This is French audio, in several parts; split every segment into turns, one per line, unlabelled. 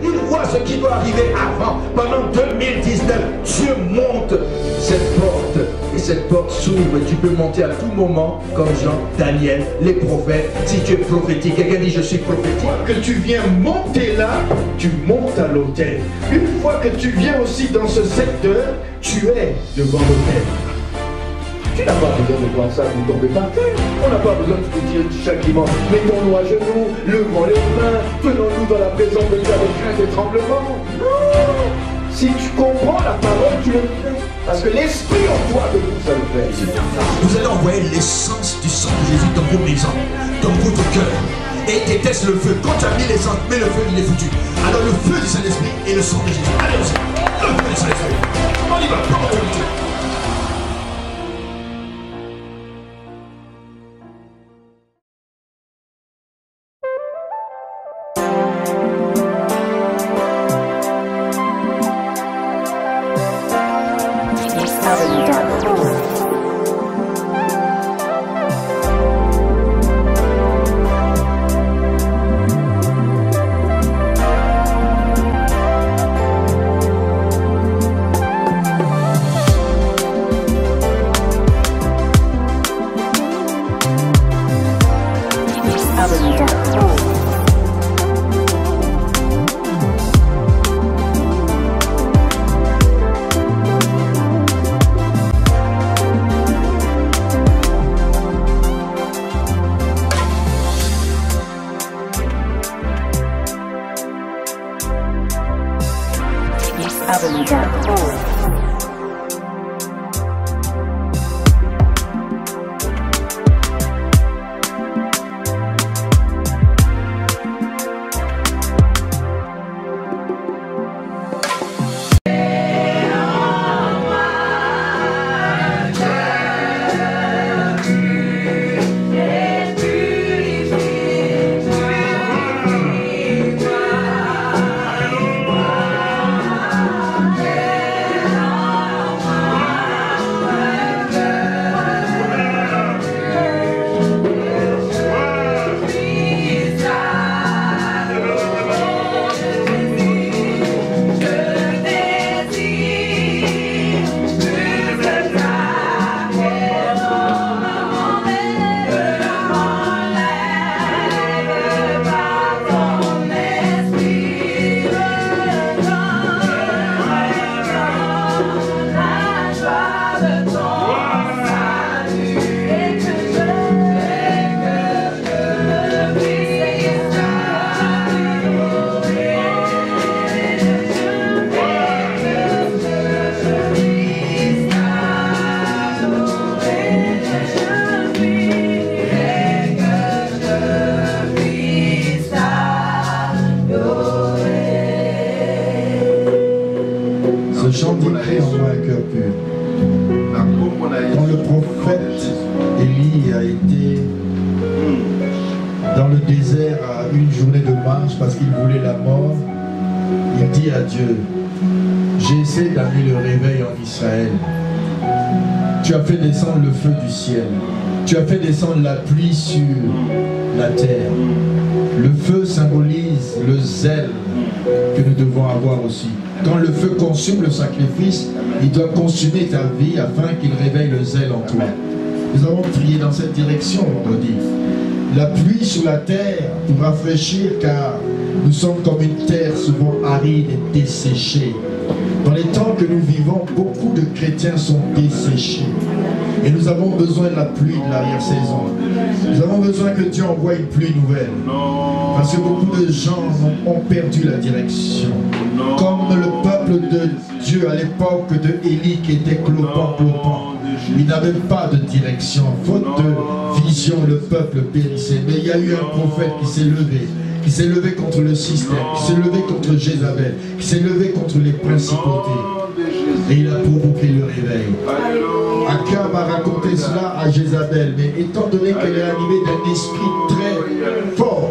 Il voit ce qui doit arriver avant. Pendant 2019, Dieu monte cette porte. Et cette porte s'ouvre et tu peux monter à tout moment, comme Jean, Daniel, les prophètes. Si tu es prophétique, quelqu'un dit je suis prophétique.
Que tu viens monter là, tu montes à l'autel. Une fois que tu viens aussi dans ce secteur, tu es devant l'autel. Tu n'as pas besoin de voir ça pour tomber par terre. On n'a pas besoin de te dire chaque dimanche, mettons-nous à genoux, levons les mains, tenons-nous dans la présence de Dieu avec crainte et tremblement. Non! Si tu comprends la parole, tu le fais. Parce que l'esprit en toi de vous, ça le fait.
Vous allez envoyer l'essence du sang de Jésus dans vos maisons, dans votre cœur. Et déteste le feu. Quand tu as mis l'essence, mais le feu, il est foutu. Alors le feu du Saint-Esprit et le sang de Jésus. Allez, le feu du Saint-Esprit. On y va, prends mon Dieu.
Parce qu'il voulait la mort, il dit à Dieu, j'essaie d'amener le réveil en Israël. Tu as fait descendre le feu du ciel. Tu as fait descendre la pluie sur la terre. Le feu symbolise le zèle que nous devons avoir aussi. Quand le feu consume le sacrifice, il doit consumer ta vie afin qu'il réveille le zèle en toi. Nous avons prié dans cette direction vendredi. La pluie sur la terre pour rafraîchir, car nous sommes comme une terre souvent aride et desséchée. Dans les temps que nous vivons, beaucoup de chrétiens sont desséchés. Et nous avons besoin de la pluie de l'arrière-saison. Nous avons besoin que Dieu envoie une pluie nouvelle. Parce que beaucoup de gens ont perdu la direction. Comme le peuple de Dieu à l'époque de Élie qui était clopant. Il n'avait pas de direction. Faute de vision, le peuple périssait. Mais il y a eu un prophète qui s'est levé. Qui s'est levé contre le système, qui s'est levé contre Jézabel, qui s'est levé contre les principautés. Et il a provoqué le réveil. Akab a raconté cela à Jézabel, mais étant donné qu'elle est animée d'un esprit très fort,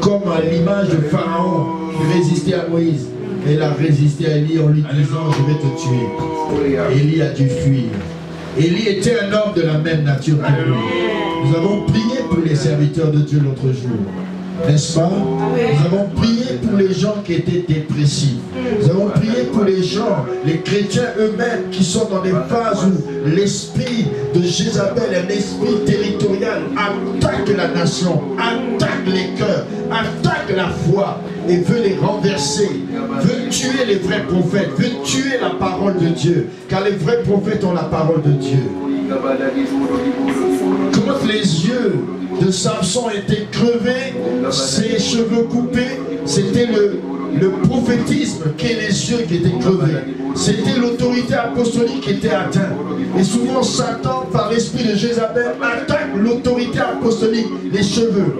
comme à l'image de Pharaon qui résistait à Moïse, elle a résisté à Élie en lui disant je vais te tuer. Élie a dû fuir. Élie était un homme de la même nature que lui. Nous avons prié pour les serviteurs de Dieu l'autre jour. N'est-ce pas? Nous avons prié pour les gens qui étaient dépressifs. Nous avons prié pour les gens, les chrétiens eux-mêmes qui sont dans des phases où l'esprit de Jézabel, un esprit territorial, attaque la nation, attaque les cœurs, attaque la foi et veut les renverser, veut tuer les vrais prophètes, veut tuer la parole de Dieu, car les vrais prophètes ont la parole de Dieu. Quand les yeux de Samson étaient crevés, ses cheveux coupés, c'était le prophétisme qui est les yeux qui étaient crevés. C'était l'autorité apostolique qui était atteinte. Et souvent Satan, par l'esprit de Jézabel, attaque l'autorité apostolique, les cheveux.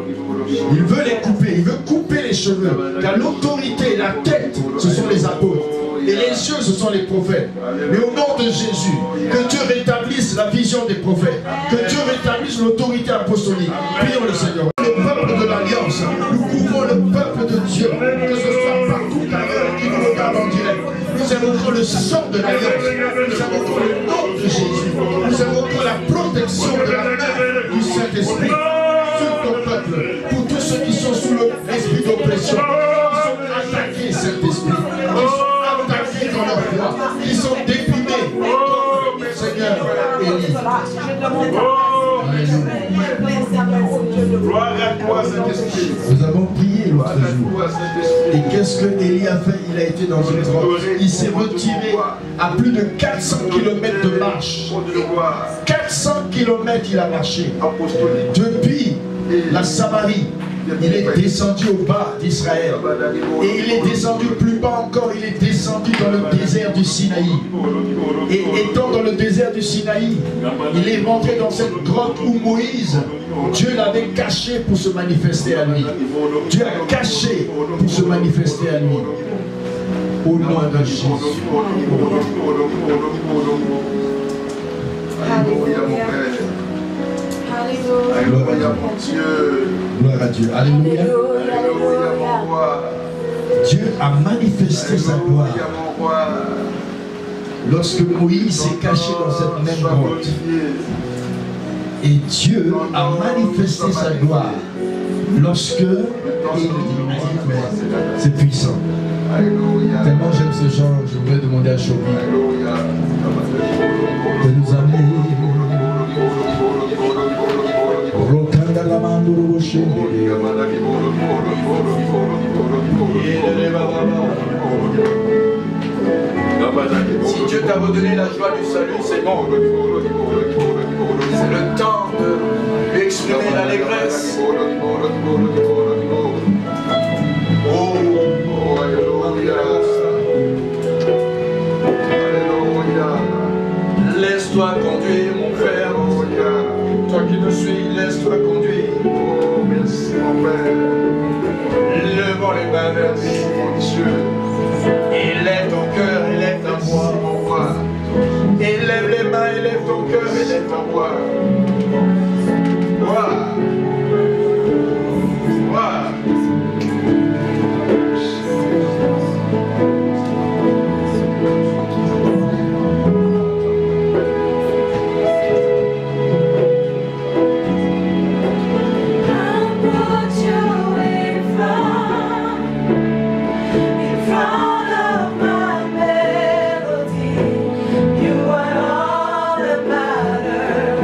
Il veut les couper, il veut couper les cheveux. Car l'autorité, la tête, ce sont les apôtres. Et les yeux, ce sont les prophètes. Mais au nom de Jésus, que Dieu rétablisse la vision des prophètes. Que Dieu rétablisse l'autorité apostolique. Prions le Seigneur. Le peuple de l'Alliance, nous couvrons le peuple de Dieu. Que ce soit partout ailleurs qui nous regarde en direct. Nous invoquons le sang de l'Alliance. Nous invoquons le nom de Jésus. Nous invoquons la protection de la main du Saint-Esprit sur ton peuple. Pour tous ceux qui sont sous l'esprit d'oppression, qui sont attaqués, Saint-Esprit. Dans leur foi, qui sont déprimés, Seigneur, Élie. Nous avons prié l'autre jour. Et qu'est-ce que Élie a fait? Il a été dans une grotte. Il s'est retiré à plus de 400 km de marche. 400 km il a marché. Depuis la Samarie, il est descendu au bas d'Israël. Et il est descendu plus bas encore, il est descendu dans le désert du Sinaï. Et étant dans le désert du Sinaï, il est rentré dans cette grotte où Moïse, Dieu l'avait caché pour se manifester à lui. Dieu a caché pour se manifester à lui. Au nom de Jésus.
Alléluia, mon Dieu.
Gloire à Dieu. Alléluia. Dieu a manifesté sa gloire. Lorsque Moïse s'est caché dans cette même grotte. Et Dieu a manifesté sa gloire. Lorsque c'est puissant. Tellement j'aime ce genre, je voudrais demander à Chobi de nous amener.
Si Dieu t'a redonné la joie du salut, c'est bon. C'est le temps de lui exprimer l'allégresse. Oh, alléluia. Laisse-toi conduire, mon frère. Toi qui me suis, laisse-toi conduire.
Oh, merci, mon Père.
Levons les mains vers lui, mon Dieu. Élève ton cœur, élève ta voix, mon roi. Élève les mains, élève ton cœur, élève ta voix. Voix. Voix.
You are all that matters.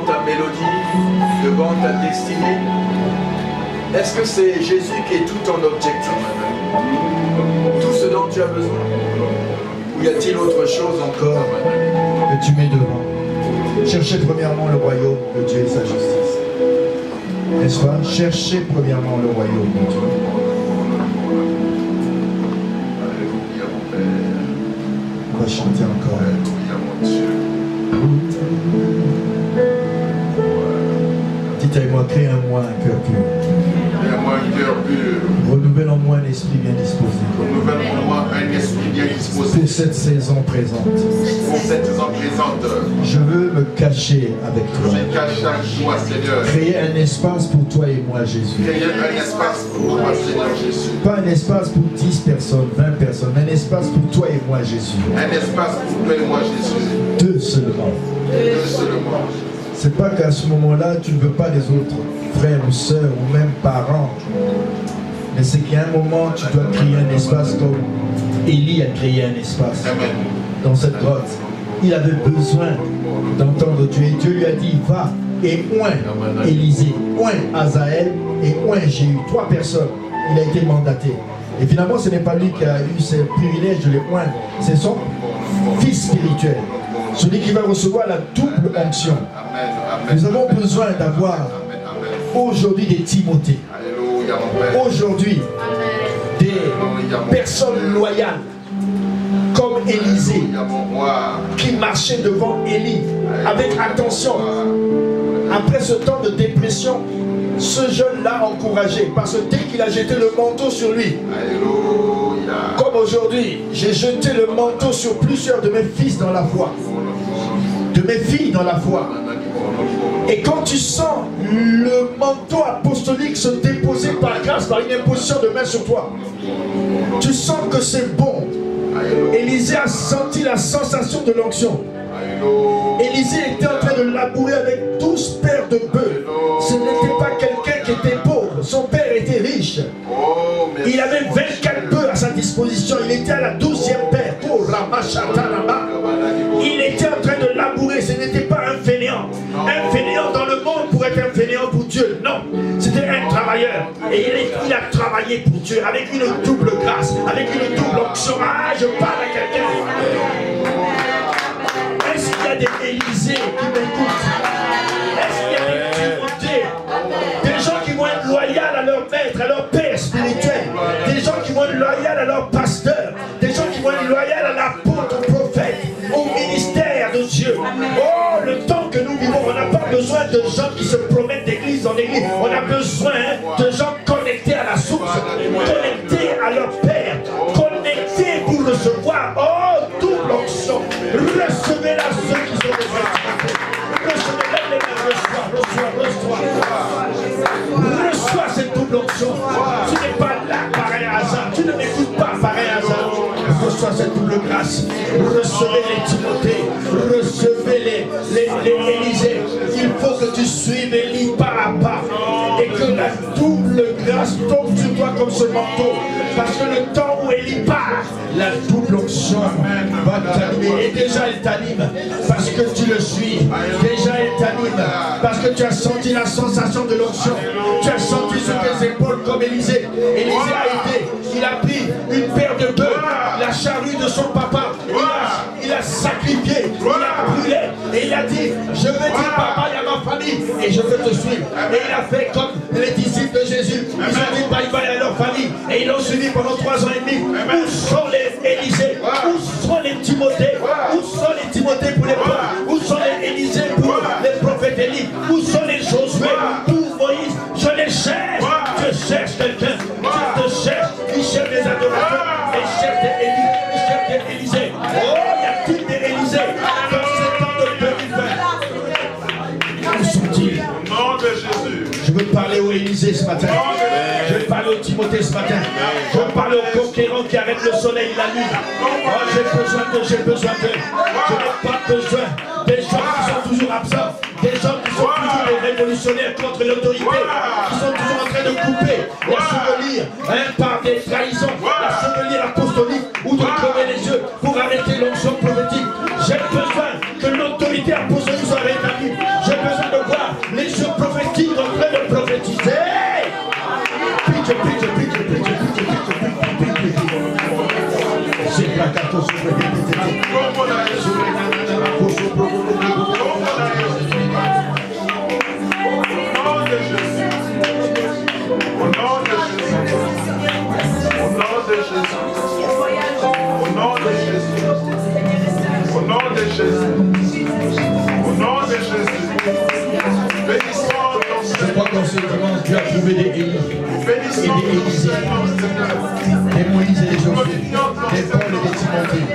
ta mélodie, devant ta destinée? Est-ce que c'est Jésus qui est tout ton objectif? Tout ce dont tu as besoin? Ou y a-t-il autre chose encore que tu mets devant? Cherchez premièrement le royaume de Dieu et sa justice. N'est-ce pas? Cherchez premièrement le royaume de Dieu. On va chanter encore. Dites avec moi, crée en moi un cœur pur.
Crée-moi un cœur pur.
Renouvelle en moi un esprit bien disposé.
Renouvelle en moi un esprit bien disposé.
Pour cette saison présente.
Pour cette saison présente.
Je veux me cacher avec toi.
Je cache avec toi, Seigneur.
Créer un espace pour toi et moi, Jésus.
Créer un espace pour toi, Seigneur Jésus.
Pas un espace pour 10 personnes, 20 personnes. Un espace pour toi et moi, Jésus.
Un espace pour toi et moi, Jésus.
Deux seulement.
Deux seulement.
C'est pas qu'à ce moment-là, tu ne veux pas les autres frères ou sœurs ou même parents. Mais c'est qu'à un moment, tu dois créer un espace comme Élie a créé un espace.
Amen.
Dans cette grotte. Il avait besoin d'entendre Dieu. Et Dieu lui a dit, va et oint Élisée, oint Azaël et oint Jéhu. 3 personnes. Il a été mandaté. Et finalement, ce n'est pas lui qui a eu ce privilège de les oindre. C'est son fils spirituel. Celui qui va recevoir la double onction. Nous avons besoin d'avoir aujourd'hui des Timothées. Aujourd'hui, des personnes loyales comme Élisée qui marchait devant Élie avec attention. Après ce temps de dépression, ce jeune l'a encouragé parce que dès qu'il a jeté le manteau sur lui, comme aujourd'hui, j'ai jeté le manteau sur plusieurs de mes fils dans la foi, de mes filles dans la foi. Et quand tu sens le manteau apostolique se déposer par grâce, par une imposition de main sur toi, tu sens que c'est bon. Élisée a senti la sensation de l'onction. Élisée était en train de labourer avec 12 paires de bœufs. Ce n'était pas quelqu'un qui était pauvre. Son père était riche. Il avait 24 bœufs à sa disposition. Il était à la 12e paire. Il était en train de labourer. Ce n'était pas un fainéant. Un fainéant dans le monde pourrait être un fainéant pour Dieu. Non. C'était un travailleur. Et il a travaillé pour Dieu avec une double grâce, avec une double onction. Ah, je parle à quelqu'un. Est-ce qu'il y a des Élisées qui m'écoutent? Est-ce qu'il y a des Timothées? Des gens qui vont être loyaux à leur maître, à leur père spirituel. Des gens qui vont être loyaux à leur pasteur. Des gens qui vont être loyaux à l'apôtre, au prophète, au ministère de Dieu. Oh, le temps que nous vivons, on n'a pas besoin de gens qui se promènent d'église en église. On a besoin de gens connectés à la source, connectés à leur père, connectés pour recevoir. Oh, double onction. Recevez-la ceux qui sont besoin. Recevez-la les mains. Reçois cette double onction. Tu n'es pas là par un hasard. Tu ne m'écoutes pas par un hasard. Reçois cette double grâce. Recevez les Timothées. Recevez les Élisée. Il faut que tu suives Élie pas à pas. Et que la double grâce tombe sur toi comme ce manteau. Parce que le temps où Élie part, la double onction va t'animer. Et déjà elle t'anime parce que tu le suis. Déjà elle t'anime parce que tu as senti la sensation de l'onction. Tu as senti sur tes épaules comme Élisée. Élisée a été, il a pris une paire de bœufs, la charrue de son papa. Il a sacrifié, il a brûlé. Et il a dit, je veux dire papa et à ma famille et je veux te suivre. Et il a fait comme les disciples de Jésus. Ils ont dit bye bye à leur famille. Et ils l'ont suivi pendant 3 ans et demi. Où sont les Élisée? Où sont les Timothées? Où sont les Timothées pour les prophètes? Où sont les Élisée pour les prophètes Élie? Où sont les Josué pour Moïse? Je les cherche. Je cherche quelqu'un. Je te cherche. Il cherche des adorateurs. Il cherche des Élie. Il cherche des Élisée. Oh, y a-t-il des Élisée dans ce temps de 2020? Où sont-ils?
Nom de Jésus.
Je veux parler aux Élisée ce matin. Je veux parler aux Timothée ce matin. Je veux parler aux conquérants qui arrêtent le soleil et la nuit. Oh, j'ai besoin d'eux. Je n'ai pas besoin des gens qui sont toujours absents. Des gens qui sont toujours des révolutionnaires contre l'autorité. Qui sont toujours en train de couper la chevelure par des trahisons. La chevelure apostolique ou de crever les yeux pour arrêter l'onction prophétique. J'ai besoin que l'autorité apostolique soit rétablie. J'ai besoin de Je crois qu'en ce dimanche, Dieu a trouvé des Élie, et des Élisée, des Moïse et des Josué, des Paul et des Timothée.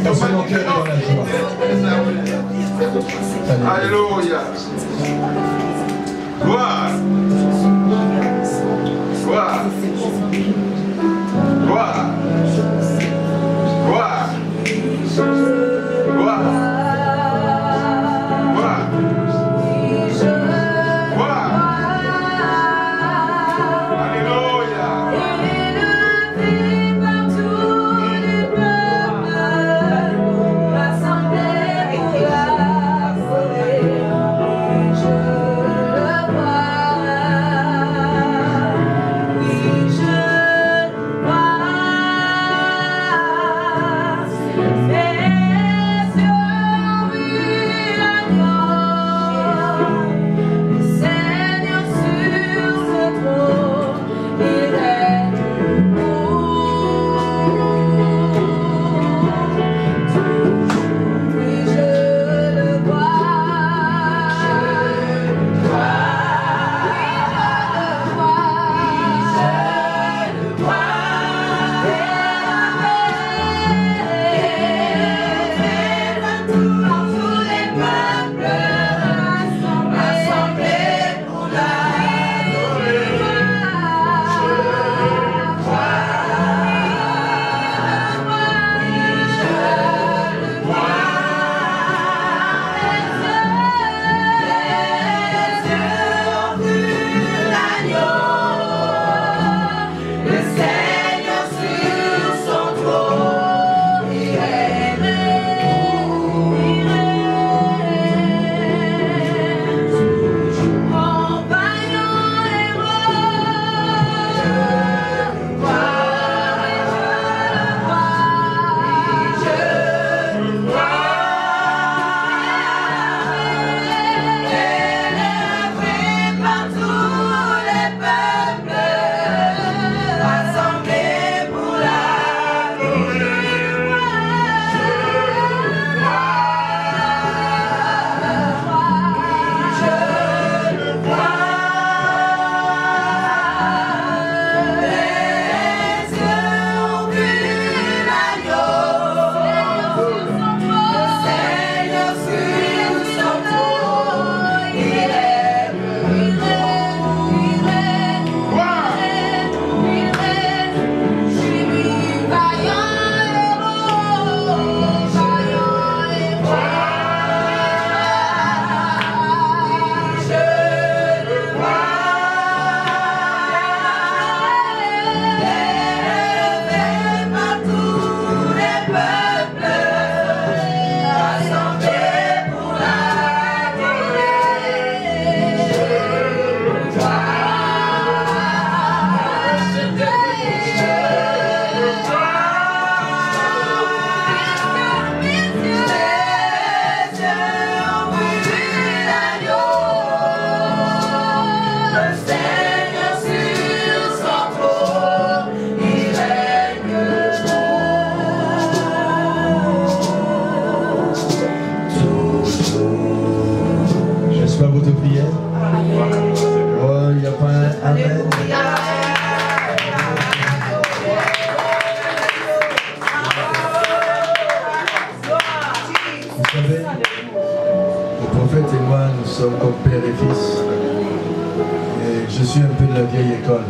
Parce que mon cœur est dans la joie.
Alléluia. Gloire. Gloire. Gloire. Gloire. Gloire.
sommes comme père et fils. Et je suis un peu de la vieille école,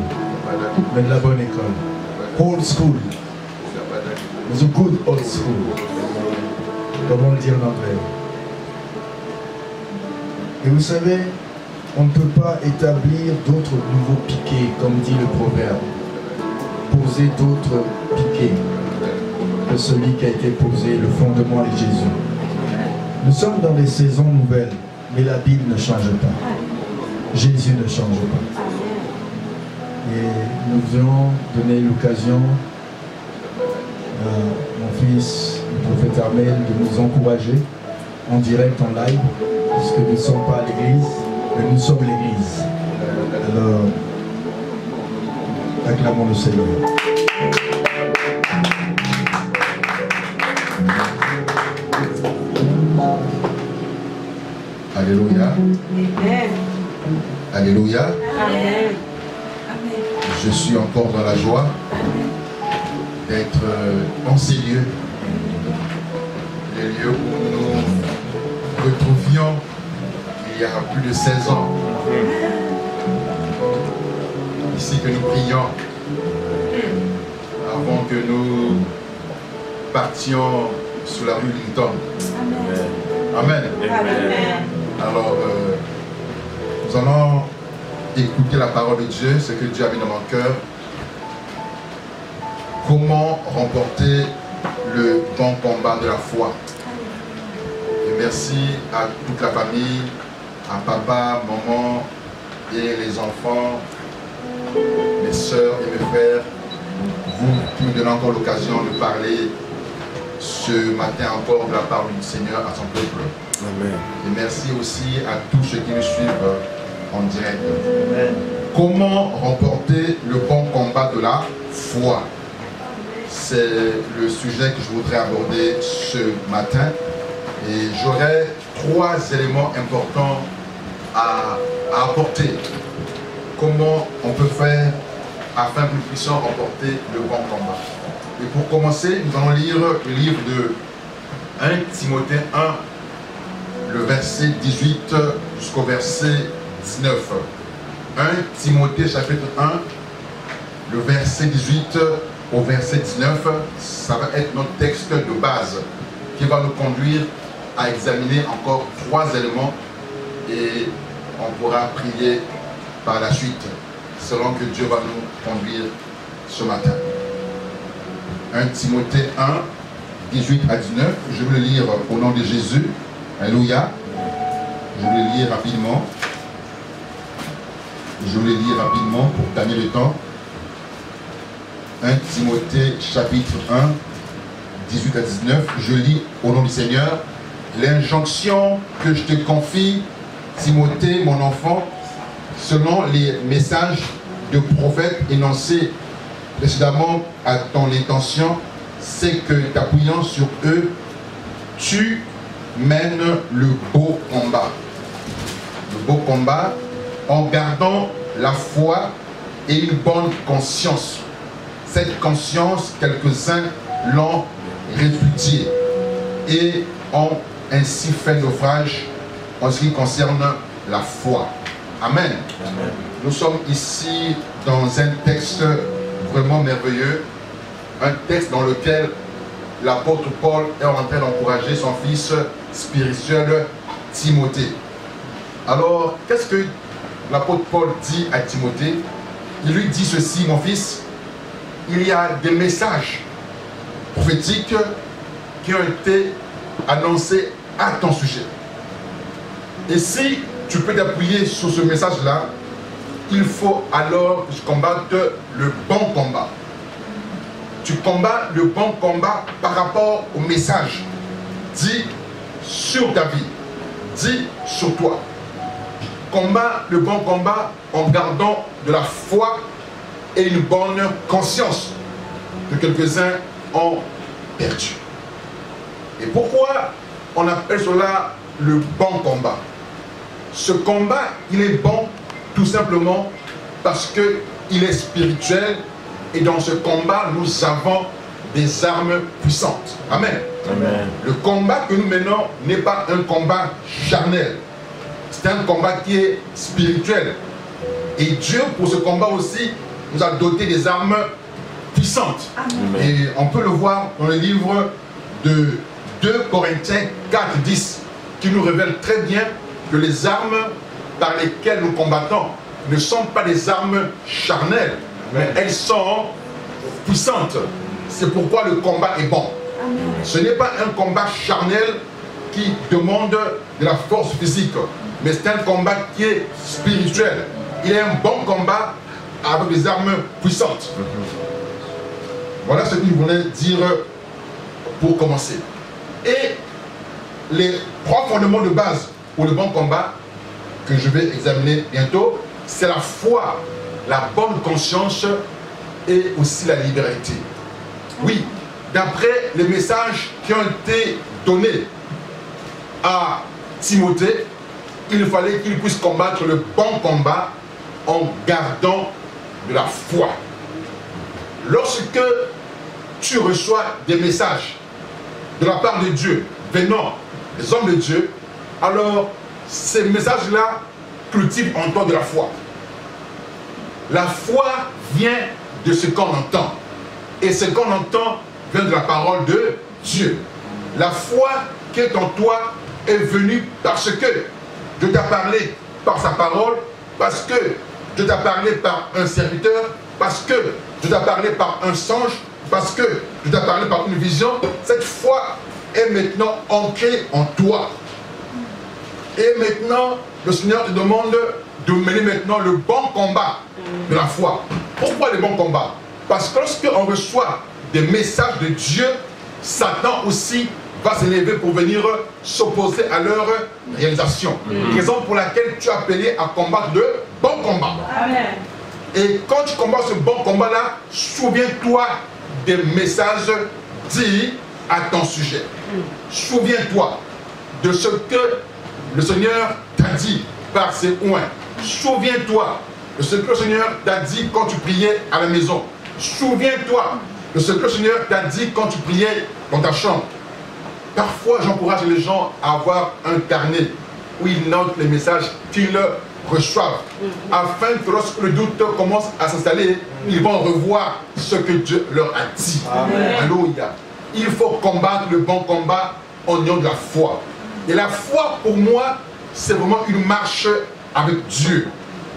mais de la bonne école. Old school. It's a good old school. Comme on le dit en anglais. Et vous savez, on ne peut pas établir d'autres nouveaux piquets, comme dit le proverbe. Poser d'autres piquets que celui qui a été posé, le fondement est Jésus. Nous sommes dans des saisons nouvelles, mais la Bible ne change pas. Jésus ne change pas. Et nous voulons donner l'occasion à mon fils, le prophète Armel, de nous encourager en direct, en live, puisque nous ne sommes pas à l'église, mais nous sommes l'église. Alors, acclamons le Seigneur.
Alléluia. Alléluia.
Amen.
Je suis encore dans la joie d'être en ces lieux, les lieux où nous retrouvions il y a plus de 16 ans. Ici que nous prions avant que nous partions sur la rue Lincoln. Amen.
Amen.
Alors, nous allons écouter la parole de Dieu, ce que Dieu a mis dans mon cœur. Comment remporter le bon combat de la foi. Et merci à toute la famille, à papa, maman et les enfants, mes soeurs et mes frères, vous qui me donnez encore l'occasion de parler ce matin encore de la part du Seigneur à son peuple.
Amen.
Et merci aussi à tous ceux qui nous suivent en direct.
Amen.
Comment remporter le bon combat de la foi? C'est le sujet que je voudrais aborder ce matin. Et j'aurai 3 éléments importants à apporter. Comment on peut faire afin que nous puissions remporter le bon combat. Et pour commencer, nous allons lire le livre de 1 Timothée 1, le verset 18 jusqu'au verset 19. 1 Timothée chapitre 1, le verset 18 au verset 19, ça va être notre texte de base qui va nous conduire à examiner encore 3 éléments et on pourra prier par la suite selon que Dieu va nous conduire ce matin. 1 Timothée 1, 18 à 19, je vais le lire au nom de Jésus. Alléluia. Je vais le lire rapidement. Je vais le lire rapidement pour gagner le temps. 1 Timothée chapitre 1, 18 à 19. Je lis au nom du Seigneur. L'injonction que je te confie, Timothée, mon enfant, selon les messages de prophètes énoncés précédemment à ton intention, c'est que t'appuyant sur eux, tu mènes le beau combat. Le beau combat en gardant la foi et une bonne conscience. Cette conscience, quelques-uns l'ont répudiée et ont ainsi fait naufrage en ce qui concerne la foi. Amen.
Amen.
Nous sommes ici dans un texte vraiment merveilleux, un texte dans lequel l'apôtre Paul est en train d'encourager son fils spirituel Timothée. Alors, qu'est-ce que l'apôtre Paul dit à Timothée? Il lui dit ceci: mon fils, il y a des messages prophétiques qui ont été annoncés à ton sujet. Et si tu peux t'appuyer sur ce message-là, il faut alors que tu combattes le bon combat. Tu combats le bon combat par rapport au message dit sur ta vie, dit sur toi. Combat le bon combat en gardant de la foi et une bonne conscience que quelques-uns ont perdu. Et pourquoi on appelle cela le bon combat? Ce combat, il est bon tout simplement parce qu'il est spirituel et dans ce combat, nous avons des armes puissantes. Amen.
Amen.
Le combat que nous menons n'est pas un combat charnel. C'est un combat qui est spirituel. Et Dieu, pour ce combat aussi, nous a doté des armes puissantes.
Amen.
Et on peut le voir dans le livre de 2 Corinthiens 4, 10, qui nous révèle très bien que les armes par lesquelles nous combattons ne sont pas des armes charnelles, mais elles sont puissantes. C'est pourquoi le combat est bon.
Amen.
Ce n'est pas un combat charnel qui demande de la force physique, mais c'est un combat qui est spirituel. Il est un bon combat avec des armes puissantes. Voilà ce qu'il voulait dire
pour commencer. Et les 3 fondements de base pour le bon combat que je vais examiner bientôt, c'est la foi, la bonne conscience et aussi la liberté. Oui, d'après les messages qui ont été donnés à Timothée, il fallait qu'il puisse combattre le bon combat en gardant de la foi. Lorsque tu reçois des messages de la part de Dieu, venant des hommes de Dieu, alors ces messages-là cultivent en toi de la foi. La foi vient de ce qu'on entend. Et ce qu'on entend vient de la parole de Dieu. La foi qui est en toi est venue parce que Dieu t'a parlé par sa parole, parce que Dieu t'a parlé par un serviteur, parce que Dieu t'a parlé par un songe, parce que Dieu t'a parlé par une vision. Cette foi est maintenant ancrée en toi. Et maintenant, le Seigneur te demande de mener maintenant le bon combat de la foi. Pourquoi le bon combat? Parce que lorsqu'on reçoit des messages de Dieu, Satan aussi va s'élever pour venir s'opposer à leur réalisation. Raison pour laquelle tu es appelé à combattre le bon combat.
Amen.
Et quand tu combats ce bon combat-là, souviens-toi des messages dits à ton sujet. Souviens-toi de ce que le Seigneur t'a dit par ses oints. Souviens-toi de ce que le Seigneur t'a dit quand tu priais à la maison. Souviens-toi de ce que le Seigneur t'a dit quand tu priais dans ta chambre. Parfois, j'encourage les gens à avoir un carnet où ils notent les messages qu'ils reçoivent, afin que lorsque le doute commence à s'installer, ils vont revoir ce que Dieu leur a dit. Alléluia. Il faut combattre le bon combat en ayant de la foi. Et la foi, pour moi, c'est vraiment une marche avec Dieu.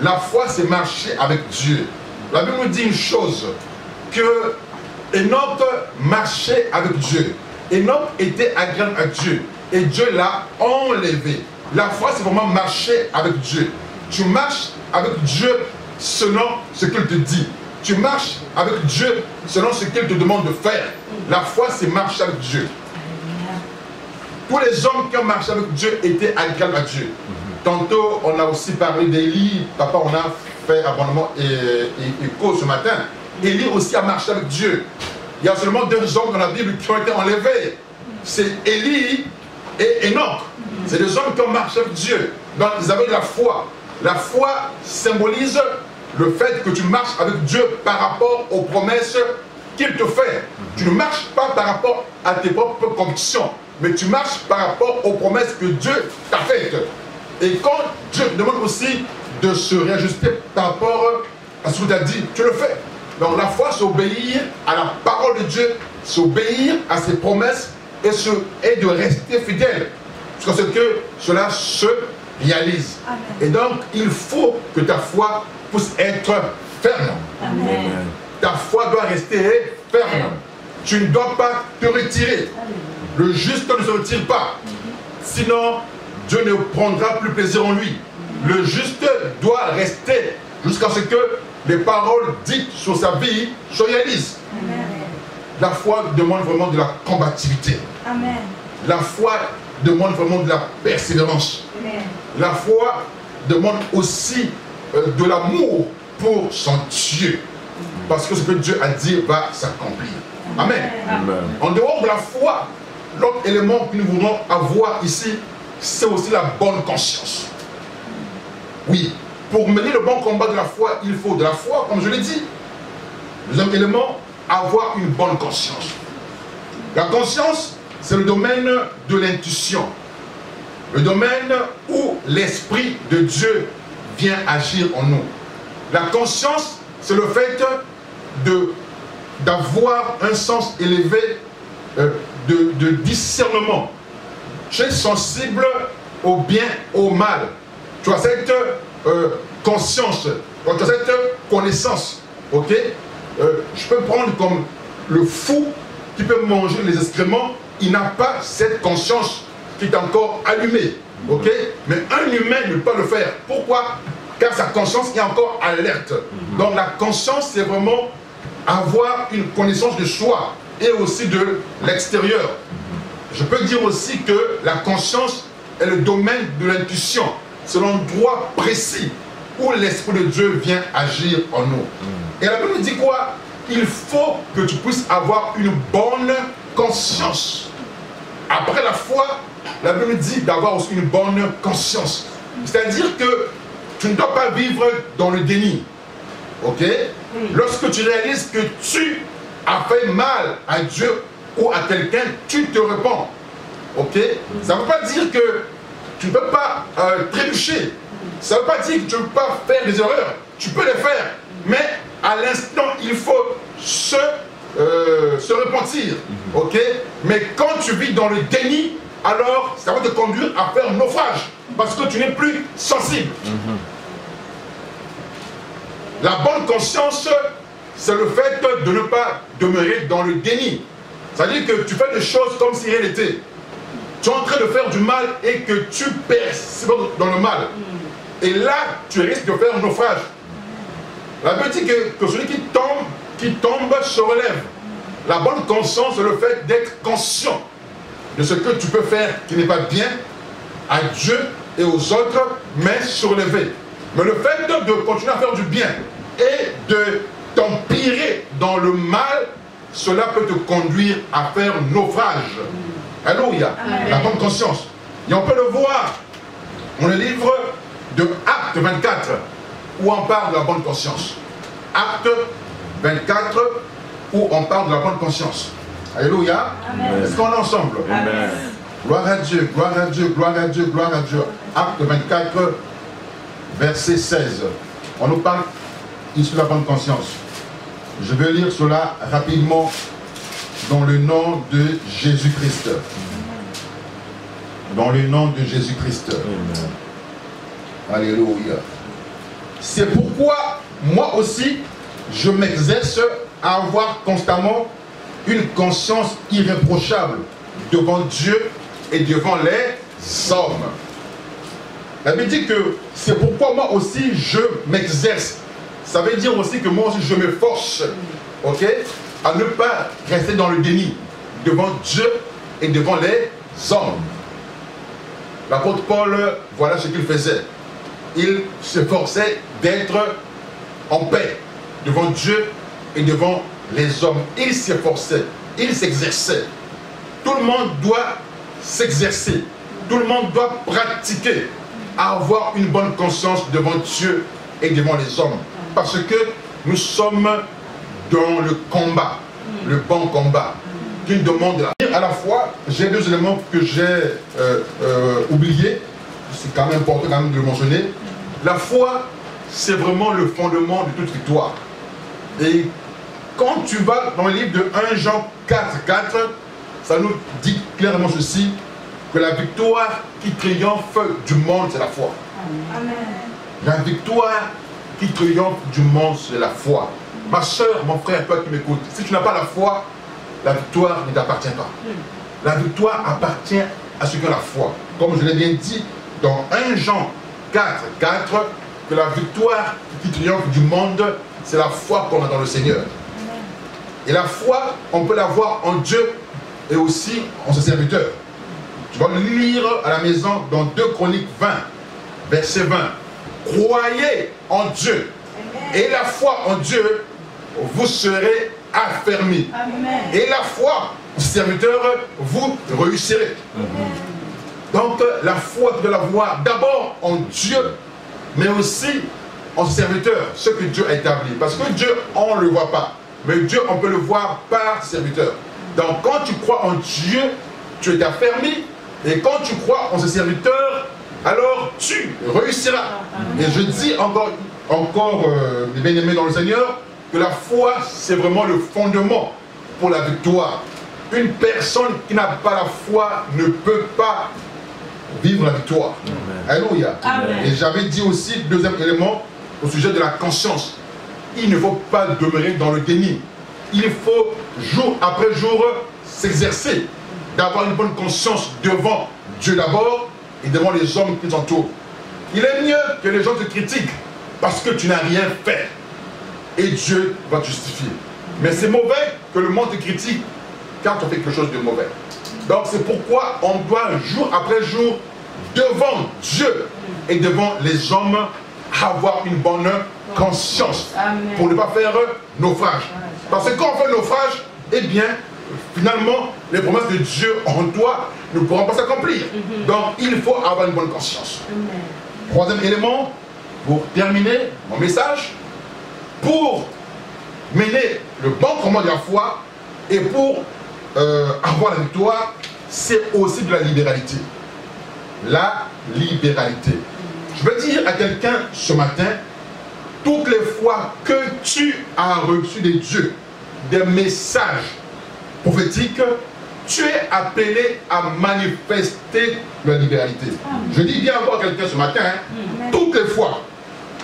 La foi, c'est marcher avec Dieu. La Bible nous dit une chose, que Enoch marchait avec Dieu. Enoch était agréable à Dieu. Et Dieu l'a enlevé. La foi, c'est vraiment marcher avec Dieu. Tu marches avec Dieu selon ce qu'il te dit. Tu marches avec Dieu selon ce qu'il te demande de faire. La foi, c'est marcher avec Dieu. Tous les hommes qui ont marché avec Dieu étaient agréables à Dieu. Tantôt, on a aussi parlé d'Élie. Papa, on a fait abondamment écho ce matin. Élie aussi a marché avec Dieu. Il y a seulement 2 hommes dans la Bible qui ont été enlevés. C'est Élie et Enoch. C'est des hommes qui ont marché avec Dieu. Donc, ils avaient de la foi. La foi symbolise le fait que tu marches avec Dieu par rapport aux promesses qu'il te fait. Tu ne marches pas par rapport à tes propres convictions, mais tu marches par rapport aux promesses que Dieu t'a faites. Et quand Dieu te demande aussi de se réajuster par rapport à ce que tu as dit, tu le fais. Donc la foi, c'est obéir à la parole de Dieu, c'est obéir à ses promesses et de rester fidèle. Parce que cela se réalise. Amen. Et donc, il faut que ta foi puisse être ferme.
Amen.
Ta foi doit rester ferme. Amen. Tu ne dois pas te retirer. Amen. Le juste ne se retire pas. Sinon, Dieu ne prendra plus plaisir en lui. Le juste doit rester jusqu'à ce que les paroles dites sur sa vie se réalisent. Amen. La foi demande vraiment de la combativité. Amen. La foi demande vraiment de la persévérance. Amen. La foi demande aussi de l'amour pour son Dieu. Parce que ce que Dieu a dit va s'accomplir. Amen. Amen. En dehors de la foi, l'autre élément que nous voulons avoir ici, c'est aussi la bonne conscience. Oui, pour mener le bon combat de la foi, il faut de la foi, comme je l'ai dit. Deuxième élément, avoir une bonne conscience. La conscience, c'est le domaine de l'intuition. Le domaine où l'Esprit de Dieu vient agir en nous. La conscience, c'est le fait d'avoir un sens élevé de discernement. Tu es sensible au bien, au mal. Tu as cette conscience, tu as cette connaissance. Ok? Je peux prendre comme le fou qui peut manger les excréments, il n'a pas cette conscience qui est encore allumée. Ok? Mais un humain ne peut pas le faire. Pourquoi? Car sa conscience est encore alerte. Donc la conscience, c'est vraiment avoir une connaissance de soi et aussi de l'extérieur. Je peux dire aussi que la conscience est le domaine de l'intuition. C'est l'endroit précis où l'Esprit de Dieu vient agir en nous. Et la Bible dit quoi? Il faut que tu puisses avoir une bonne conscience. Après la foi, la Bible dit d'avoir aussi une bonne conscience. C'est-à-dire que tu ne dois pas vivre dans le déni. Ok? Lorsque tu réalises que tu as fait mal à Dieu ou à quelqu'un, tu te repens. Ok? Ça ne veut pas dire que tu ne peux pas trébucher. Ça ne veut pas dire que tu ne peux pas faire des erreurs. Tu peux les faire. Mais à l'instant, il faut se repentir. Ok? Mais quand tu vis dans le déni, alors ça va te conduire à faire naufrage. Parce que tu n'es plus sensible. La bonne conscience, c'est le fait de ne pas demeurer dans le déni. C'est-à-dire que tu fais des choses comme si rien n'était. Tu es en train de faire du mal et que tu persistes dans le mal. Et là, tu risques de faire un naufrage. La Bible dit que celui qui tombe se relève. La bonne conscience, c'est le fait d'être conscient de ce que tu peux faire qui n'est pas bien à Dieu et aux autres, mais se relever. Mais le fait de continuer à faire du bien et de t'empirer dans le mal, cela peut te conduire à faire naufrage. Alléluia. La bonne conscience. Et on peut le voir dans le livre de Actes 24, où on parle de la bonne conscience. Acte 24, où on parle de la bonne conscience. Alléluia. Est-ce qu'on est ensemble?
Amen.
Gloire à Dieu, gloire à Dieu, gloire à Dieu, gloire à Dieu. Acte 24, verset 16. On nous parle ici de la bonne conscience. Je vais lire cela rapidement dans le nom de Jésus-Christ. Dans le nom de Jésus-Christ. Alléluia. C'est pourquoi moi aussi, je m'exerce à avoir constamment une conscience irréprochable devant Dieu et devant les hommes. La Bible dit que c'est pourquoi moi aussi je m'exerce. Ça veut dire aussi que moi aussi je m'efforce, ok, à ne pas rester dans le déni devant Dieu et devant les hommes. L'apôtre Paul, voilà ce qu'il faisait. Il s'efforçait d'être en paix devant Dieu et devant les hommes. Il s'efforçait, il s'exerçait. Tout le monde doit s'exercer. Tout le monde doit pratiquer à avoir une bonne conscience devant Dieu et devant les hommes. Parce que nous sommes dans le combat, le bon combat, qui demande à la fois. J'ai deux éléments que j'ai oubliés. C'est quand même important quand même de le mentionner. La foi, c'est vraiment le fondement de toute victoire. Et quand tu vas dans le livre de 1 Jean 4, 4, ça nous dit clairement ceci, que la victoire qui triomphe du monde, c'est la foi.
Amen.
La victoire qui triomphe du monde, c'est la foi. Ma soeur, mon frère, toi qui m'écoutes, si tu n'as pas la foi, la victoire ne t'appartient pas. La victoire appartient à ceux qui ont la foi. Comme je l'ai bien dit dans 1 Jean 4, 4, que la victoire qui triomphe du monde, c'est la foi qu'on a dans le Seigneur. Et la foi, on peut l'avoir en Dieu et aussi en ses serviteurs. Tu vas le lire à la maison dans 2 Chroniques 20, verset 20. Croyez en Dieu. Et la foi en Dieu, vous serez affermis. Et la foi en ses serviteurs, vous réussirez. Donc la foi, tu dois l'avoir d'abord en Dieu, mais aussi en ses serviteurs, ce que Dieu a établi. Parce que Dieu, on ne le voit pas. Mais Dieu, on peut le voir par ses serviteurs. Donc quand tu crois en Dieu, tu es affermi. Et quand tu crois en ses serviteurs, alors tu réussiras. Et je dis encore mes bien-aimés dans le Seigneur, que la foi, c'est vraiment le fondement pour la victoire. Une personne qui n'a pas la foi ne peut pas vivre la victoire. Alléluia. Et j'avais dit aussi, deuxième élément, au sujet de la conscience. Il ne faut pas demeurer dans le déni. Il faut, jour après jour, s'exercer, d'avoir une bonne conscience devant Dieu d'abord et devant les hommes qui t'entourent. Il est mieux que les gens te critiquent parce que tu n'as rien fait. Et Dieu va te justifier. Mais c'est mauvais que le monde te critique quand on fait quelque chose de mauvais. Donc c'est pourquoi on doit jour après jour devant Dieu et devant les hommes avoir une bonne conscience. Amen. Pour ne pas faire naufrage. Parce que quand on fait naufrage, eh bien, finalement, les promesses de Dieu en toi ne pourront pas s'accomplir. Donc il faut avoir une bonne conscience. Amen. Troisième élément, pour terminer mon message, pour mener le bon commandement de la foi et pour avoir la victoire, c'est aussi de la libéralité. La libéralité. Je veux dire à quelqu'un ce matin, toutes les fois que tu as reçu de Dieu des messages prophétiques, tu es appelé à manifester la libéralité. Je dis bien encore à quelqu'un ce matin, toutes les fois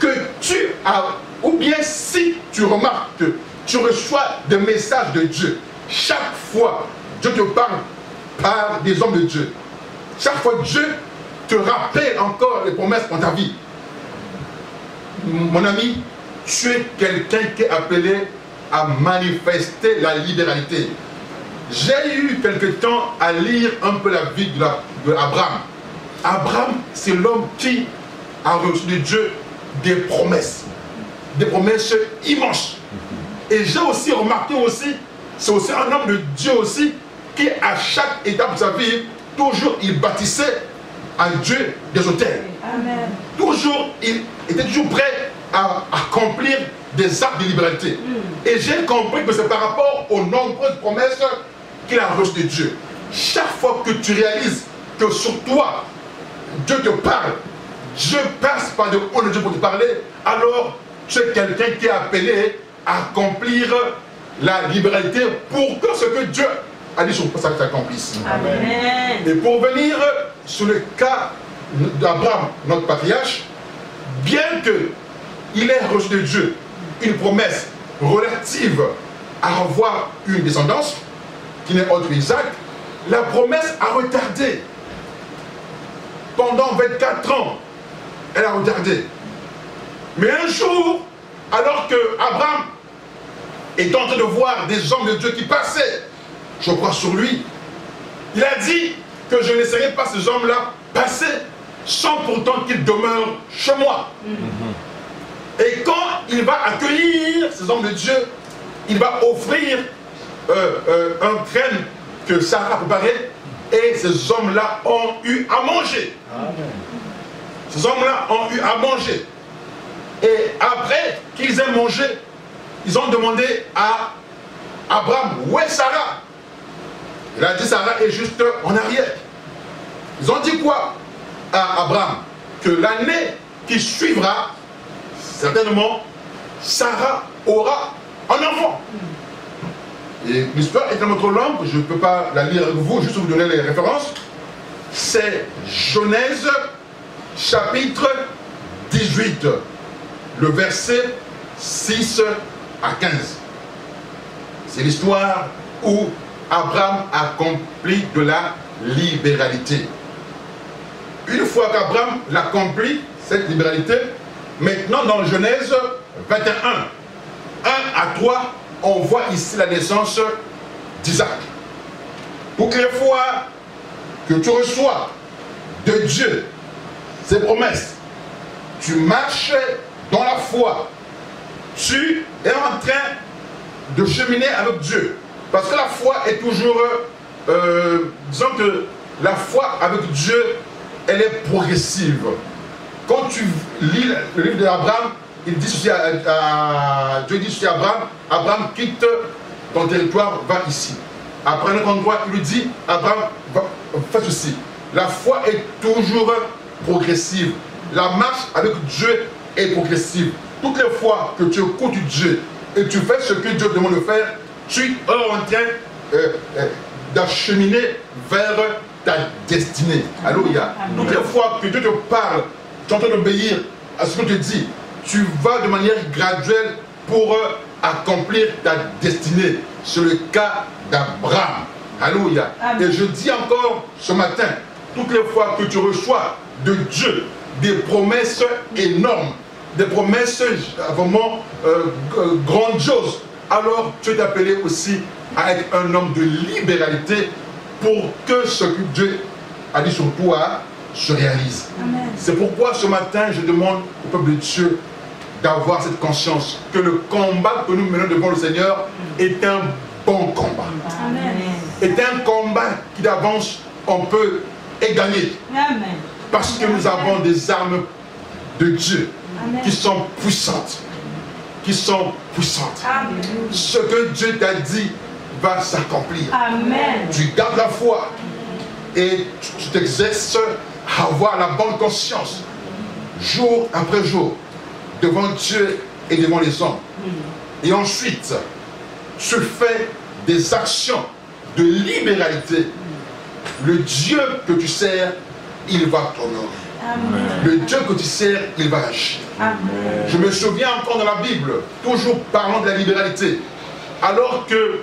que tu as, ou bien si tu remarques que tu reçois des messages de Dieu, chaque fois Dieu te parle par des hommes de Dieu, chaque fois Dieu te rappelle encore les promesses dans ta vie. Mon ami, tu es quelqu'un qui est appelé à manifester la libéralité. J'ai eu quelque temps à lire un peu la vie d'Abraham. Abraham, c'est l'homme qui a reçu de Dieu des promesses immenses. Et j'ai aussi remarqué aussi, c'est aussi un homme de Dieu aussi, qui à chaque étape de sa vie, toujours il bâtissait à Dieu des autels. Amen. Toujours, il était toujours prêt à accomplir des actes de liberté. Et j'ai compris que c'est par rapport aux nombreuses promesses qu'il a reçues de Dieu. Chaque fois que tu réalises que sur toi, Dieu te parle, Dieu passe par de haut de Dieu pour te parler, alors tu es quelqu'un qui est appelé à accomplir la libéralité pour que ce que Dieu a dit sur ça s'accomplisse. Amen. Et pour venir sur le cas d'Abraham, notre patriarche, bien qu'il ait reçu de Dieu une promesse relative à avoir une descendance, qui n'est autre qu'Isaac, la promesse a retardé. Pendant 24 ans, elle a retardé. Mais un jour, alors que Abraham est en train de voir des hommes de Dieu qui passaient, je crois sur lui, il a dit que je ne laisserai pas ces hommes-là passer sans pourtant qu'ils demeurent chez moi. Et quand il va accueillir ces hommes de Dieu, il va offrir un crème que Sarah a préparé, et ces hommes-là ont eu à manger. Amen. Ces hommes-là ont eu à manger. Et après qu'ils aient mangé, ils ont demandé à Abraham, où est Sarah? Il a dit, Sarah est juste en arrière. Ils ont dit quoi à Abraham? Que l'année qui suivra, certainement, Sarah aura un enfant. Et l'histoire est tellement trop longue que je ne peux pas la lire avec vous, juste vous donner les références. C'est Genèse, chapitre 18, le verset 6 à 15. C'est l'histoire où Abraham accomplit de la libéralité. Une fois qu'Abraham l'accomplit, cette libéralité, maintenant dans Genèse 21, 1 à 3, on voit ici la naissance d'Isaac. Toutes les fois que tu reçois de Dieu ses promesses, tu marches dans la foi, tu es en train de cheminer avec Dieu. Parce que la foi est toujours, disons que la foi avec Dieu, elle est progressive. Quand tu lis le livre d'Abraham, il dit ceci Dieu dit ceci à Abraham, Abraham quitte ton territoire, va ici. Après un autre endroit, il lui dit, Abraham, fais ceci. La foi est toujours progressive. La marche avec Dieu est progressive. Toutes les fois que tu écoutes Dieu et tu fais ce que Dieu te demande de faire, tu es en train d'acheminer vers ta destinée. Alléluia. Toutes les fois que Dieu te parle, tu es en train d'obéir à ce que te dit, tu vas de manière graduelle pour accomplir ta destinée. C'est le cas d'Abraham. Alléluia. Et je dis encore ce matin, toutes les fois que tu reçois de Dieu des promesses énormes, des promesses vraiment grandioses, alors tu es appelé aussi à être un homme de libéralité pour que ce que Dieu a dit sur toi se réalise. C'est pourquoi ce matin, je demande au peuple de Dieu d'avoir cette conscience que le combat que nous menons devant le Seigneur est un bon combat.
Amen.
Est un combat qui d'avance on peut gagner.
Amen.
Parce que nous avons des armes de Dieu qui sont puissantes. Qui sont puissantes.
Amen.
Ce que Dieu t'a dit va s'accomplir.
Amen.
Tu gardes la foi et tu t'exerces à avoir la bonne conscience jour après jour devant Dieu et devant les hommes. Et ensuite, tu fais des actions de libéralité. Le Dieu que tu sers, il va t'honorer. Le Dieu que tu sers, il va agir. Je me souviens encore dans la Bible, toujours parlant de la libéralité, alors que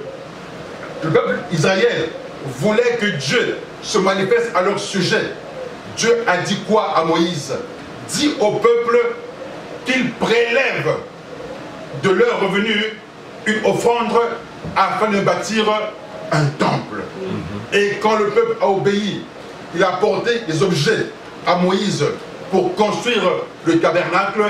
le peuple Israël voulait que Dieu se manifeste à leur sujet. Dieu a dit quoi à Moïse? Dis au peuple qu'ils prélèvent de leur revenu une offrande afin de bâtir un temple. Et quand le peuple a obéi, il a apporté des objets à Moïse pour construire le tabernacle.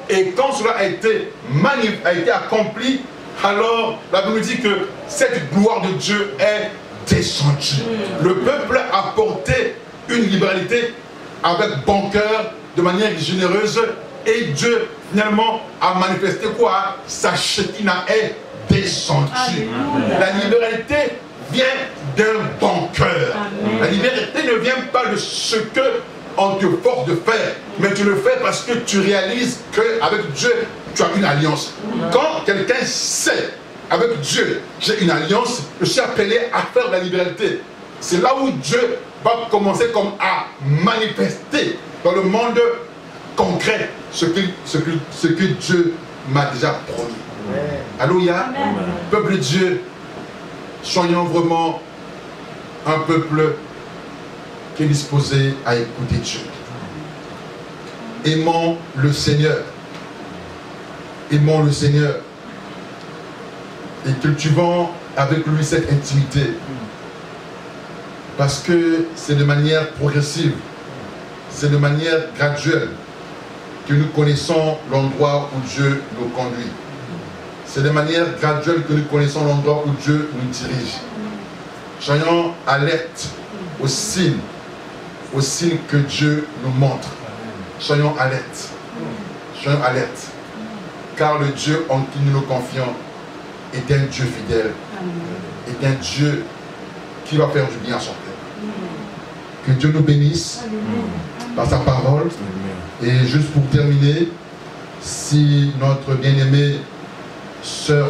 Et quand cela a été accompli, alors la Bible dit que cette gloire de Dieu est descendue. Le peuple a porté une libéralité avec bon cœur, de manière généreuse, et Dieu finalement a manifesté quoi? Sa Shekinah est descendue. La libéralité vient d'un bon cœur. La liberté ne vient pas de ce que on te force de faire, mais tu le fais parce que tu réalises qu'avec Dieu, tu as une alliance. Quand quelqu'un sait, avec Dieu, j'ai une alliance, je suis appelé à faire de la liberté. C'est là où Dieu va commencer comme à manifester dans le monde concret ce que Dieu m'a déjà promis. Alléluia. Peuple de Dieu, soyons vraiment un peuple qui est disposé à écouter Dieu. Aimons le Seigneur. Aimons le Seigneur. Et cultivons avec lui cette intimité. Parce que c'est de manière progressive, c'est de manière graduelle que nous connaissons l'endroit où Dieu nous conduit. C'est de manière graduelle que nous connaissons l'endroit où Dieu nous dirige. Soyons alertes aux signes que Dieu nous montre. Soyons alertes. Soyons alertes. Car le Dieu en qui nous nous confions est un Dieu fidèle. Est un Dieu qui va faire du bien à son peuple. Que Dieu nous bénisse par sa parole. Et juste pour terminer, si notre bien-aimée sœur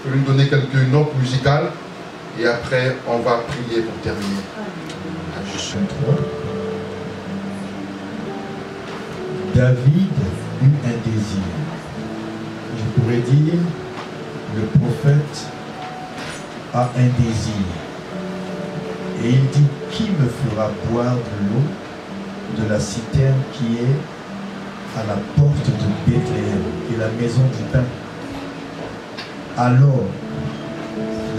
peut lui donner quelques notes musicales, et après on va prier pour terminer.
David eut un désir. Je pourrais dire, le prophète a un désir. Et il dit, qui me fera boire de l'eau de la citerne qui est à la porte de Bethléem, qui est la maison du pain? Alors,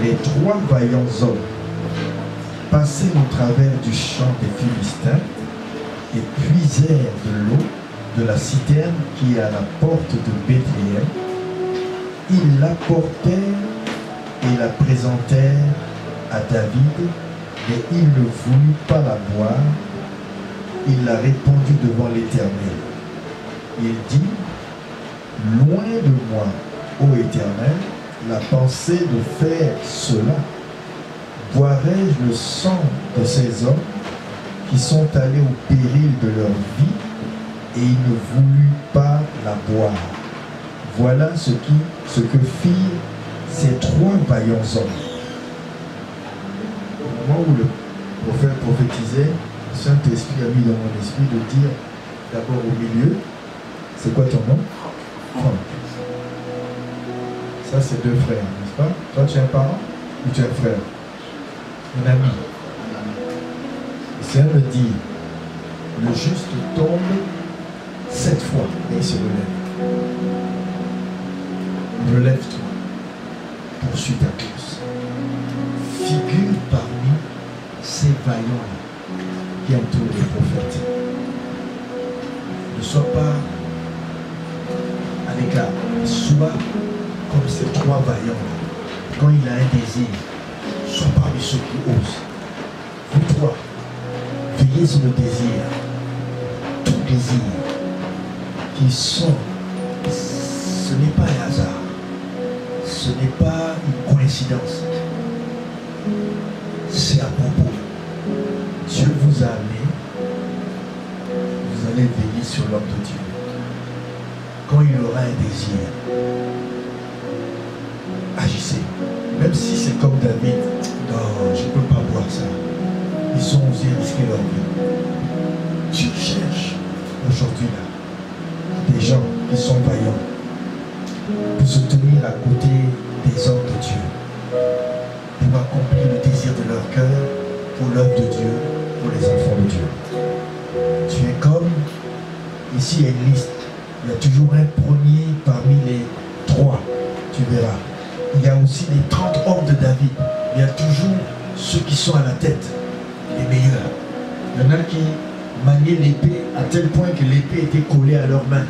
les trois vaillants hommes passèrent au travers du champ des Philistins et puisèrent de l'eau de la citerne qui est à la porte de Bethléem. Ils l'apportèrent et la présentèrent à David, mais il ne voulut pas la boire. Il l'a répandue devant l'Éternel. Il dit, loin de moi, ô Éternel, la pensée de faire cela. Boirai-je le sang de ces hommes qui sont allés au péril de leur vie et il ne voulut pas la boire? Voilà ce que firent ces trois vaillants hommes. Au moment où le prophète prophétisait, le Saint-Esprit a mis dans mon esprit de dire d'abord au milieu, c'est quoi ton nom? Franck. Ça, c'est deux frères, n'est-ce pas? Toi, tu es un parent ou tu es un frère? Un ami. Le Seigneur me dit, le juste tombe 7 fois et il se relève. Relève-toi. Poursuis ta course. figure parmi ces vaillants qui entourent les prophètes. Ne sois pas à l'écart. Sois comme ces trois vaillants. Quand il a un désir, sois parmi ceux qui osent. Vous trois, veillez sur le désir. Tout désir qui sont, ce n'est pas un hasard. Ce n'est pas une coïncidence. C'est à propos. Dieu vous a amené. Vous allez veiller sur l'homme de Dieu. Quand il aura un désir, agissez. Même si c'est comme David, non, je ne peux pas voir ça. Ils ont osé risquer leur vie. Dieu cherche aujourd'hui là des gens qui sont vaillants pour se tenir à côté des hommes de Dieu, pour accomplir le désir de leur cœur, pour l'œuvre de Dieu, pour les enfants de Dieu. Tu es comme, ici il y a une liste, il y a toujours un premier parmi les trois, tu verras. Il y a aussi les 30 hommes de David, il y a toujours ceux qui sont à la tête, les meilleurs. Il y en a qui maniaient l'épée à tel point que l'épée était collée à leurs mains.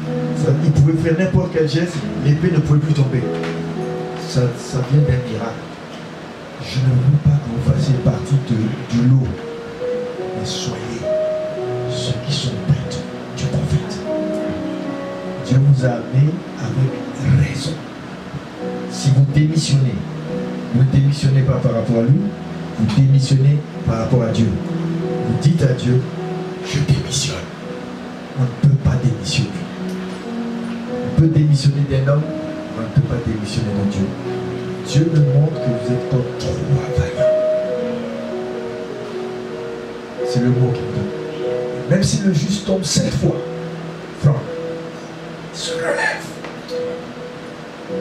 Ils pouvaient faire n'importe quel geste, l'épée ne pouvait plus tomber. Ça vient d'un miracle. Je ne veux pas que vous fassiez partie du lot, mais soyez ceux qui sont prêts du prophète. Dieu vous a amené avec raison. Si vous démissionnez, ne démissionnez pas par rapport à lui, vous démissionnez par rapport à Dieu. Vous dites à Dieu, je démissionne. On ne peut pas démissionner. On peut démissionner d'un homme, on ne peut pas démissionner de Dieu. Dieu me montre que vous êtes comme trois vaillants. C'est le mot qu'il donne. Même si le juste tombe 7 fois, Franck, il se relève.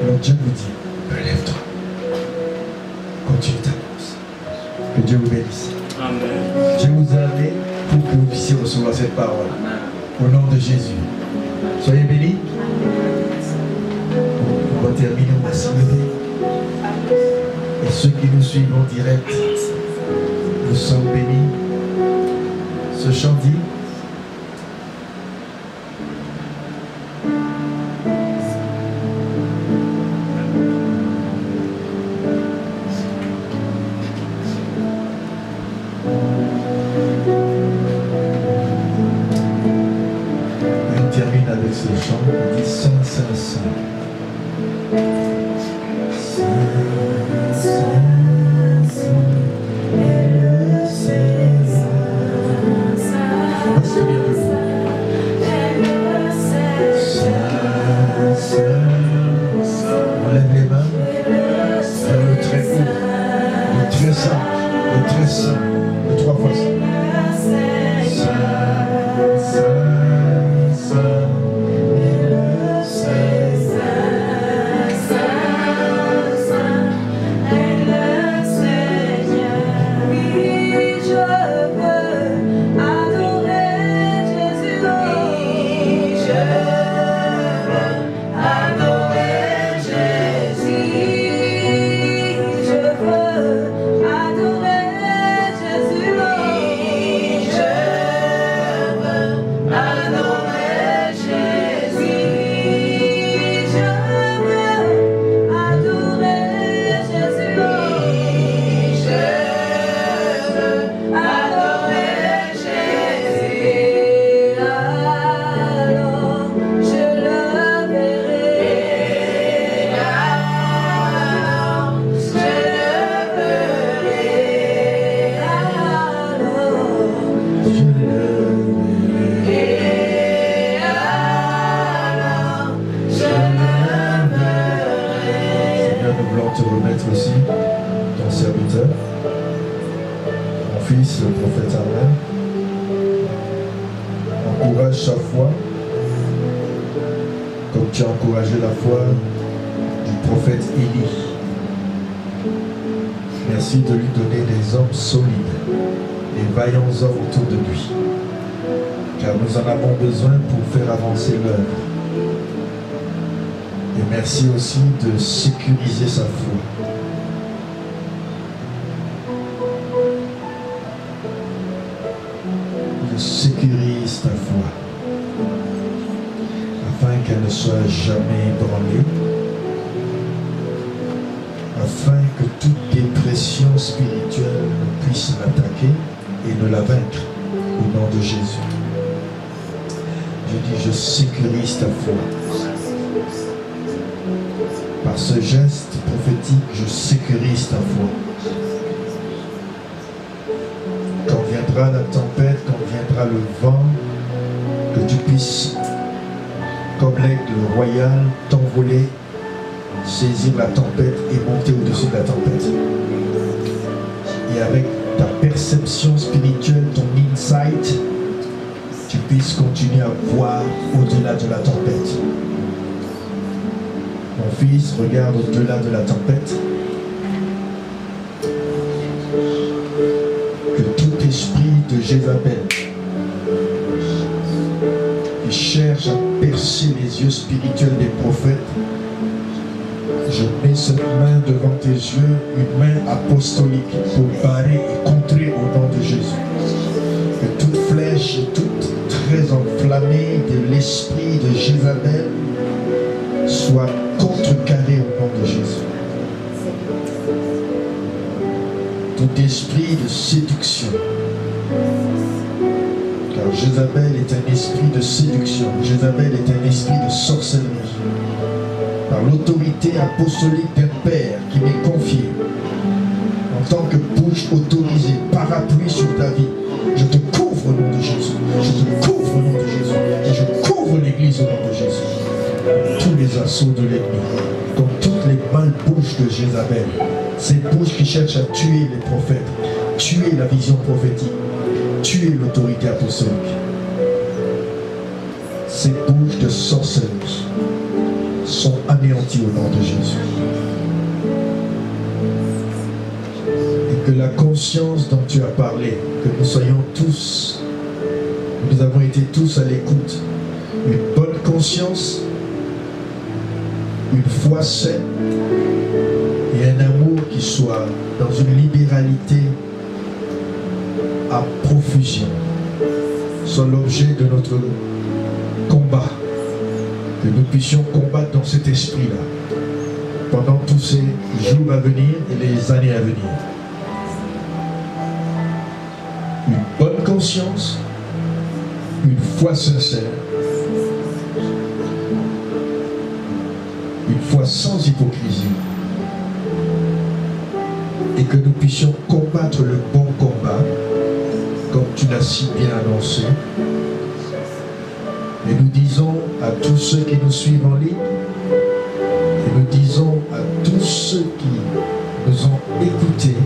Alors Dieu vous dit, relève-toi. Continue ta course. Que Dieu vous bénisse. Amen. Dieu vous a amené pour que vous puissiez recevoir cette parole. Amen. Au nom de Jésus. Soyez bénis. On va terminer, on va se lever. Et ceux qui nous suivent en direct, nous sommes bénis. Ce chant dit, on termine avec ce chant, on dit Saint, Saint, Saint. Merci de lui donner des hommes solides, des vaillants hommes autour de lui, car nous en avons besoin pour faire avancer l'œuvre. Et merci aussi de sécuriser sa foi. sécurise ta foi, afin qu'elle ne soit jamais ébranlée, afin que toute dépression spirituelle puisse l'attaquer et ne la vaincre au nom de Jésus. Je dis, je sécurise ta foi. Par ce geste prophétique, je sécurise ta foi. Quand viendra la tempête, quand viendra le vent, que tu puisses, comme l'aigle royal, t'envoler, saisir la tempête et monter au-dessus de la tempête. Et avec ta perception spirituelle, ton insight, tu puisses continuer à voir au-delà de la tempête. Mon fils, regarde au-delà de la tempête. Que tout esprit de Jézabel qui cherche à percer les yeux spirituels des prophètes, je mets cette main devant tes yeux, une main apostolique pour barrer et contrer au nom de Jésus. Que toute flèche, toute très enflammée de l'esprit de Jézabel soit contrecarrée au nom de Jésus. Tout esprit de séduction, car Jézabel est un esprit de séduction, Jézabel est un esprit de sorcellerie. Par l'autorité apostolique d'un Père qui m'est confié, en tant que bouche autorisée, parapluie sur ta vie, je te couvre au nom de Jésus, je te couvre au nom de Jésus, et je couvre l'Église au nom de Jésus. Tous les assauts de l'ennemi, comme toutes les malbouches de Jézabel, ces bouches qui cherchent à tuer les prophètes, tuer la vision prophétique, tuer l'autorité apostolique, ces bouches de sorcellerie sont anéantis au nom de Jésus. Et que la conscience dont tu as parlé, que nous soyons tous, nous avons été tous à l'écoute, une bonne conscience, une foi saine et un amour qui soit dans une libéralité à profusion, soit l'objet de notre combat. Que nous puissions combattre dans cet esprit-là pendant tous ces jours à venir et les années à venir. Une bonne conscience, une foi sincère, une foi sans hypocrisie, et que nous puissions combattre le bon combat, comme tu l'as si bien annoncé. Et nous disons à tous ceux qui nous suivent en ligne, et nous disons à tous ceux qui nous ont écoutés,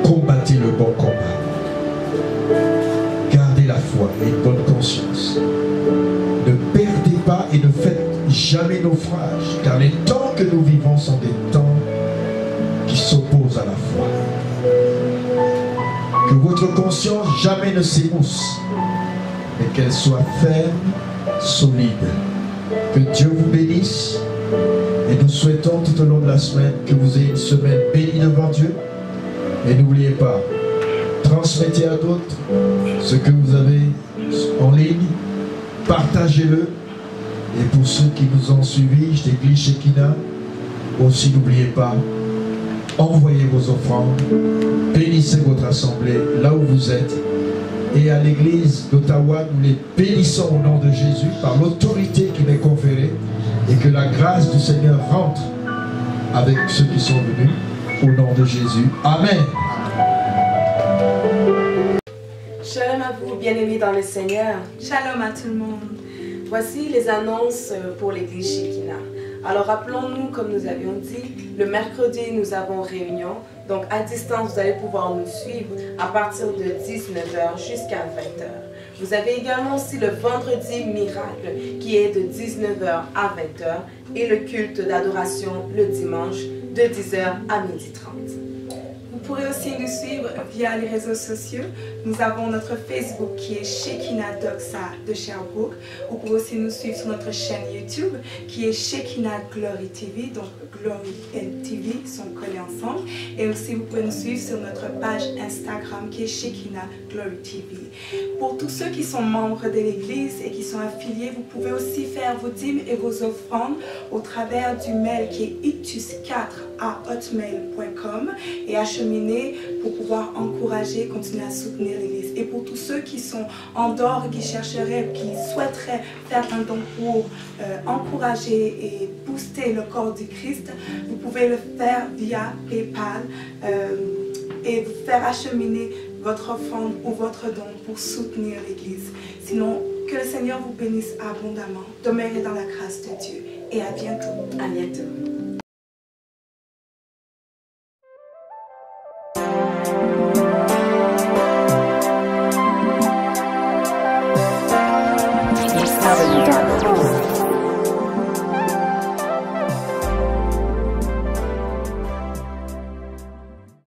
combattez le bon combat. Gardez la foi et une bonne conscience. Ne perdez pas et ne faites jamais naufrage, car les temps que nous vivons sont des temps qui s'opposent à la foi. Que votre conscience jamais ne s'émousse, mais qu'elle soit ferme, solide. Que Dieu vous bénisse et nous souhaitons tout au long de la semaine que vous ayez une semaine bénie devant Dieu. Et n'oubliez pas, transmettez à d'autres ce que vous avez en ligne, partagez-le. Et pour ceux qui nous ont suivis, l'église Shekinah, aussi n'oubliez pas, envoyez vos offrandes, bénissez votre assemblée là où vous êtes. Et à l'église d'Ottawa, nous les bénissons au nom de Jésus par l'autorité qui m'est conférée, et que la grâce du Seigneur rentre avec ceux qui sont venus au nom de Jésus. Amen.
Shalom à vous, bien-aimés dans le Seigneur.
Shalom à tout le monde.
Voici les annonces pour l'église Shekinah. Alors rappelons-nous, comme nous avions dit, le mercredi nous avons réunion. Donc à distance, vous allez pouvoir nous suivre à partir de 19h jusqu'à 20h. Vous avez également aussi le vendredi miracle qui est de 19h à 20h et le culte d'adoration le dimanche de 10h à 12h30.
Vous pourrez aussi nous suivre via les réseaux sociaux.
Nous avons notre Facebook qui est Shekinah Doxa de Sherbrooke. Vous pouvez aussi nous suivre sur notre chaîne YouTube qui est Shekinah Glory TV. Donc Glory et TV sont collés ensemble. Et aussi vous pouvez nous suivre sur notre page Instagram qui est Shekinah Glory TV. Pour tous ceux qui sont membres de l'Église et qui sont affiliés, vous pouvez aussi faire vos dîmes et vos offrandes au travers du mail qui est ictus4@hotmail.com et acheminer pour pouvoir encourager, continuer à soutenir l'Église. Et pour tous ceux qui sont en dehors et qui chercheraient, qui souhaiteraient faire un don pour encourager et booster le corps du Christ, vous pouvez le faire via PayPal et vous faire acheminer votre offrande ou votre don pour soutenir l'Église. Sinon, que le Seigneur vous bénisse abondamment. Demeurez dans la grâce de Dieu et à bientôt.
À bientôt.